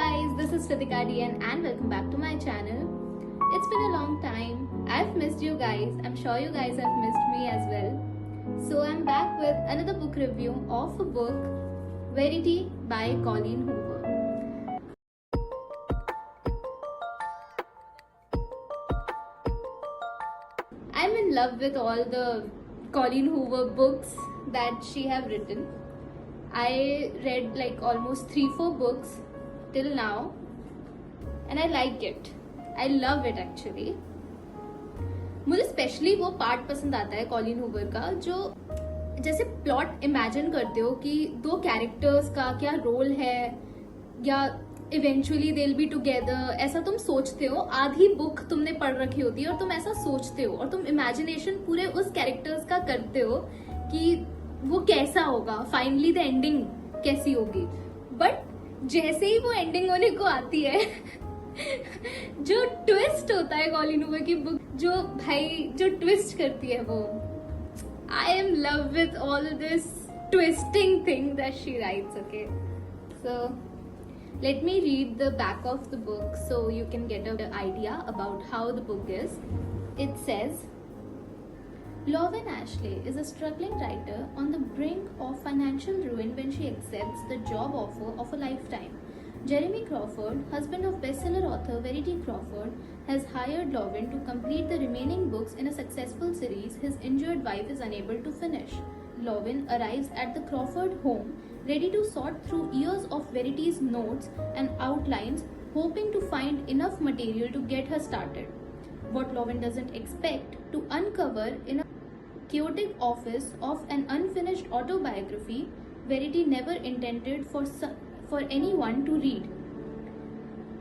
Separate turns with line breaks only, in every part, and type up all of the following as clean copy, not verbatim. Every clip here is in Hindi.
guys, this is Kritika DN and welcome back to my channel. It's been a long time. I've missed you guys. I'm sure you guys have missed me as well. So I'm back with another book review of a book, Verity by Colleen Hoover. I'm in love with all the Colleen Hoover books that she have written. I read like almost 3-4 books till now and I like it. I love it actually. मुझे स्पेशली वो पार्ट पसंद आता है कॉलिन हूवर का जो जैसे प्लॉट इमेजिन करते हो कि दो कैरेक्टर्स का क्या रोल है या eventually they will be together, ऐसा तुम सोचते हो. आधी बुक तुमने पढ़ रखी होती है और तुम ऐसा सोचते हो और तुम इमेजिनेशन पूरे उस कैरेक्टर्स का करते हो कि वो कैसा होगा, फाइनली द एंडिंग कैसी होगी. बट जैसे ही वो एंडिंग होने को आती है जो ट्विस्ट होता है कॉलिन हूवर की बुक, जो ट्विस्ट करती है वो, I am love with all this twisting thing that she writes. Okay, so let me read the back of the book so you can get an idea about how the book is. It says, Lauren Ashley is a struggling writer on the brink of financial ruin when she accepts the job offer of a lifetime. Jeremy Crawford, husband of bestseller author Verity Crawford, has hired Lauren to complete the remaining books in a successful series his injured wife is unable to finish. Lauren arrives at the Crawford home, ready to sort through years of Verity's notes and outlines, hoping to find enough material to get her started. What Lauren doesn't expect to uncover in a chaotic office of an unfinished autobiography Verity never intended for anyone to read.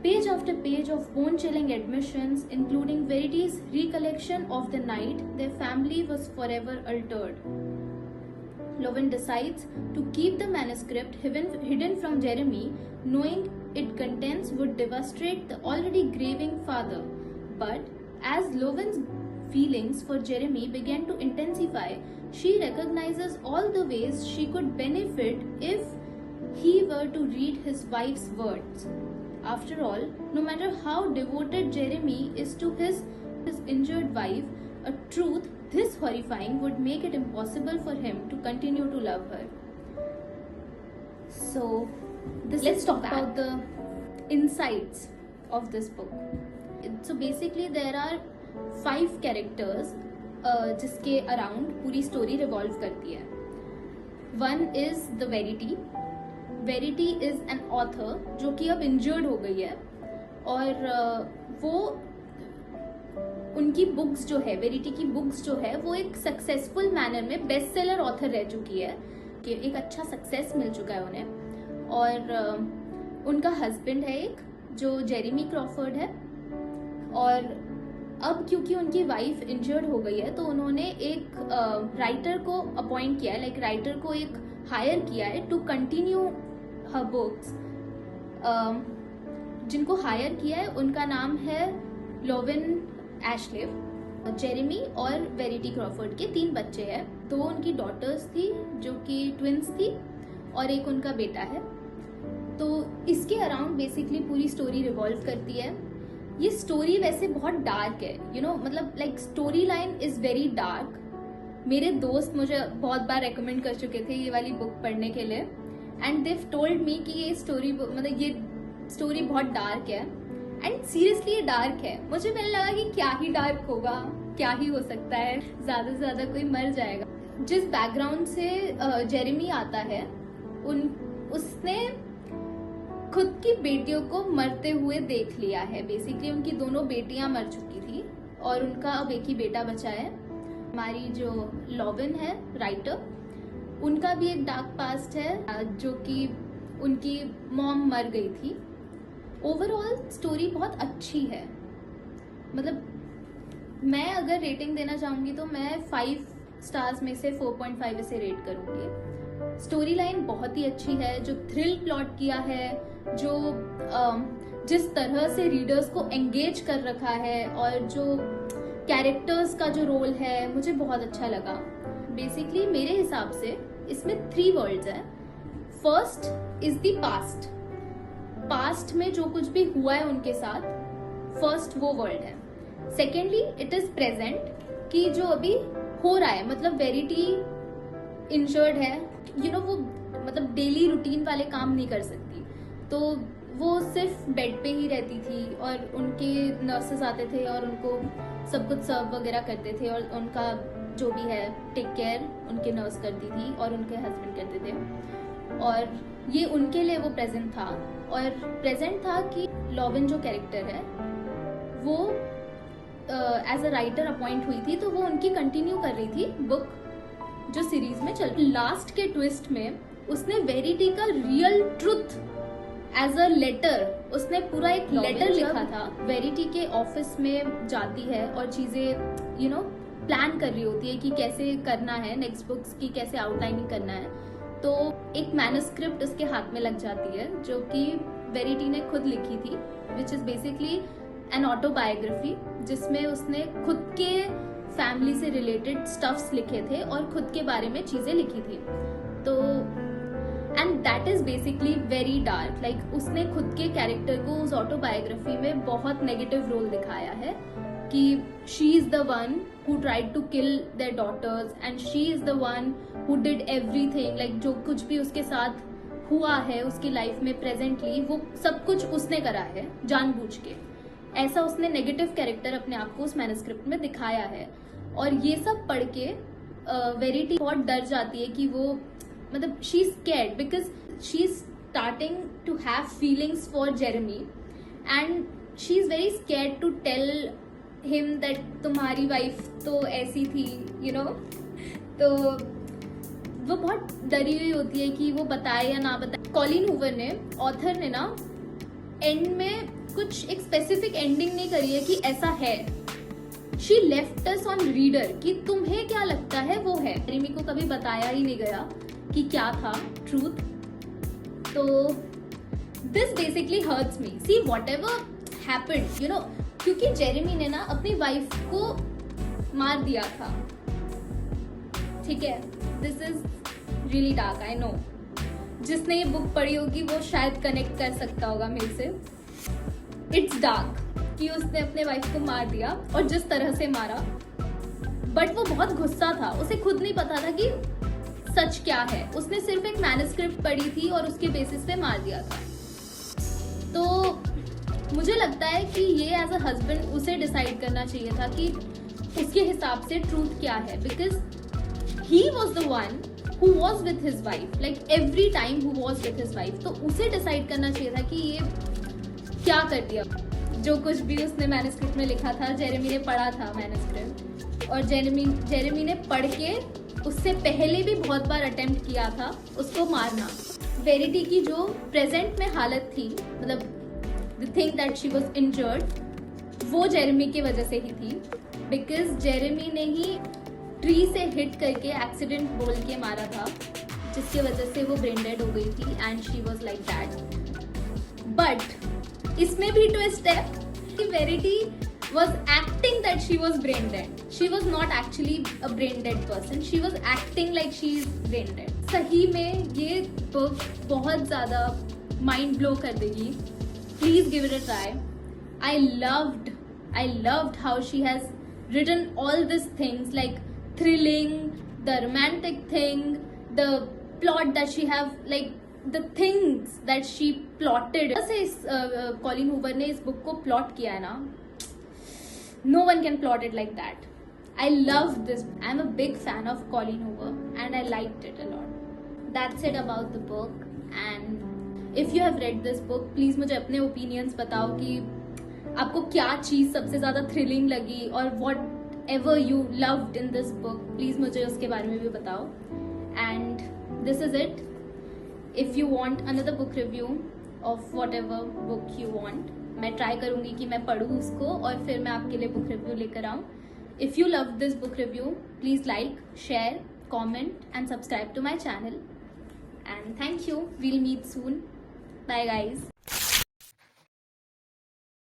Page after page of bone-chilling admissions, including Verity's recollection of the night their family was forever altered. Lauren decides to keep the manuscript hidden from Jeremy, knowing its contents would devastate the already grieving father. But as Lauren's feelings for Jeremy began to intensify, she recognizes all the ways she could benefit if he were to read his wife's words. After all, no matter how devoted Jeremy is to his injured wife, a truth this horrifying would make it impossible for him to continue to love her. So, let's talk about the insights of this book. So basically there are 5 characters जिसके अराउंड पूरी स्टोरी रिवॉल्व करती है. One is the Verity. Verity is an author जो कि अब इंजर्ड हो गई है और वो उनकी बुक्स जो है, वेरिटी की बुक्स जो है, वो एक सक्सेसफुल मैनर में बेस्ट सेलर ऑथर रह चुकी है कि एक अच्छा सक्सेस मिल चुका है उन्हें. और उनका हस्बैंड है एक जो जेरेमी क्रॉफर्ड है और अब क्योंकि उनकी वाइफ इंजर्ड हो गई है तो उन्होंने एक राइटर को अपॉइंट किया है, लाइक राइटर को एक हायर किया है टू कंटिन्यू हर बुक्स. जिनको हायर किया है उनका नाम है लॉरेन एशले. जेरेमी और वेरिटी क्रॉफर्ड के 3 बच्चे हैं. 2 उनकी डॉटर्स थी जो कि ट्विंस थी और एक उनका बेटा है. तो इसके अराउंड बेसिकली पूरी स्टोरी रिवॉल्व करती है. ये स्टोरी वैसे बहुत डार्क है, मतलब like story line is very dark. मेरे दोस्त मुझे बहुत बार रेकमेंड कर चुके थे ये वाली बुक पढ़ने के लिए एंड देव टोल्ड मी कि ये स्टोरी बहुत डार्क है. एंड सीरियसली ये डार्क है. मुझे पहले लगा कि क्या ही डार्क होगा, क्या ही हो सकता है, ज्यादा से ज्यादा कोई मर जाएगा. जिस बैकग्राउंड से जेरेमी आता है उसने खुद की बेटियों को मरते हुए देख लिया है. बेसिकली उनकी दोनों बेटियां मर चुकी थी और उनका अब एक ही बेटा बचा है. हमारी जो लॉरेन है राइटर, उनका भी एक डार्क पास्ट है जो कि उनकी मॉम मर गई थी. ओवरऑल स्टोरी बहुत अच्छी है. मतलब मैं अगर रेटिंग देना चाहूंगी तो मैं 5 स्टार्स में से 4.5 इसे रेट करूंगी. स्टोरी लाइन बहुत ही अच्छी है, जो थ्रिल प्लॉट किया है, जो जिस तरह से रीडर्स को एंगेज कर रखा है और जो कैरेक्टर्स का जो रोल है मुझे बहुत अच्छा लगा. बेसिकली मेरे हिसाब से इसमें 3 वर्ड्स हैं. First is the past. Past में जो कुछ भी हुआ है उनके साथ, फर्स्ट वो वर्ल्ड है। सेकेंडली इट इज प्रेजेंट कि जो अभी हो रहा है, मतलब वेरिटी इंजर्ड है, वो मतलब डेली रूटीन वाले काम नहीं कर सकती, तो वो सिर्फ बेड पे ही रहती थी और उनके नर्सेस आते थे और उनको सब कुछ सर्व वगैरह करते थे और उनका जो भी है टेक केयर उनके नर्स करती थी और उनके हस्बैंड करते थे। और ये उनके लिए वो प्रेजेंट था। और प्रेजेंट था कि लॉविन जो कैरेक्टर है वो एज अ राइटर अपॉइंट हुई थी, तो वो उनकी कंटिन्यू कर रही थी बुक जो सीरीज में चल। लास्ट के ट्विस्ट में उसने वेरिटी का real truth as a letter, उसने पूरा एक लेटर लिखा था। वेरिटी के ऑफिस में जाती है और चीजें प्लान कर रही होती है कि कैसे करना है, नेक्स्ट बुक्स की कैसे आउटलाइनिंग करना है, तो एक मैन्युस्क्रिप्ट उसके हाथ में लग जाती है जो कि वेरिटी ने खुद लिखी थी, which is basically an autobiography, जिसमें उसने खुद के फैमिली से रिलेटेड स्टफ्स लिखे थे और खुद के बारे में चीजें लिखी थी। तो and that is basically very dark, like उसने खुद के कैरेक्टर को उस ऑटोबायोग्राफी में बहुत नेगेटिव रोल दिखाया है कि she is the one who tried to kill their daughters and she is the one who did everything, like जो कुछ भी उसके साथ हुआ है उसकी लाइफ में प्रेजेंटली, वो सब कुछ उसने करा है जानबूझ के। ऐसा उसने नेगेटिव कैरेक्टर अपने आप को उस मैन्युस्क्रिप्ट में दिखाया है। और ये सब पढ़ के वेरिटी बहुत डर जाती है कि वो मतलब she is scared because she is starting to have feelings for Jeremy and she is very scared to tell him that तुम्हारी वाइफ तो ऐसी थी, तो वो बहुत डरी हुई होती है कि वो बताए या ना बताए। कॉलिन हूवर ने, ऑथर ने ना एंड में कुछ एक स्पेसिफिक एंडिंग नहीं करी है कि ऐसा है। She left us on reader कि तुम्हें क्या लगता है वो है। जेरेमी को कभी बताया ही नहीं गया कि क्या था ट्रूथ। तो this basically hurts me, see what ever happened, क्योंकि जेरेमी ने ना अपनी वाइफ को मार दिया था, ठीक है। This is really dark, I know. जिसने ये बुक पढ़ी होगी वो शायद कनेक्ट कर सकता होगा मेरे से। इट्स डार्क कि उसने अपने वाइफ को मार दिया और जिस तरह से मारा, बट वो बहुत गुस्सा था, उसे खुद नहीं पता था कि सच क्या है। उसने सिर्फ एक मैन्युस्क्रिप्ट पढ़ी थी और उसके बेसिस पे मार दिया था। तो मुझे लगता है कि ये एज अ हस्बैंड उसे डिसाइड करना चाहिए था कि उसके हिसाब से ट्रूथ क्या है, because he was the one who was with his wife, like every time who was with his wife. तो उसे डिसाइड करना चाहिए था कि ये क्या कर दिया। जो कुछ भी उसने मैन्युस्क्रिप्ट में लिखा था, जेरेमी ने पढ़ा था मैन्युस्क्रिप्ट, और जेरेमी ने पढ़ के उससे पहले भी बहुत बार अटेम्प्ट किया था उसको मारना। वेरिटी की जो प्रेजेंट में हालत थी, मतलब the thing that she was injured, वो जेरेमी की वजह से ही थी, बिकॉज जेरेमी ने ही ट्री से हिट करके एक्सीडेंट बोल के मारा था, जिसकी वजह से वो ब्रेन डेड हो गई थी and she was like that. But इसमें भी ट्विस्ट है कि verity was acting that she was brain dead. She was not actually a brain dead person. She was acting like she is brain dead. सही में ये बुक बहुत ज़्यादा माइंड ब्लो कर देगी. Please give it a try. I loved how she has written all these things, like thrilling, the romantic thing, the plot that she have, like the things that she plotted. जैसे कॉलिन हूवर ने इस बुक को प्लॉट किया है ना, no one can plot it like that. I loved this. I'm a big fan of Colleen Hoover and I liked it a lot. That's it about the book. And if you have read this book, please मुझे अपने opinions बताओ कि आपको क्या चीज़ सबसे ज़्यादा thrilling लगी, और whatever you loved in this book, please मुझे उसके बारे में भी बताओ. And this is it. If you want another book review of whatever book you want, मैं ट्राई करूंगी कि मैं पढ़ूँ उसको और फिर मैं आपके लिए बुक रिव्यू लेकर आऊँ. If you love this book review, please like, share, comment and subscribe to my channel. And thank you. We'll meet soon. Bye guys.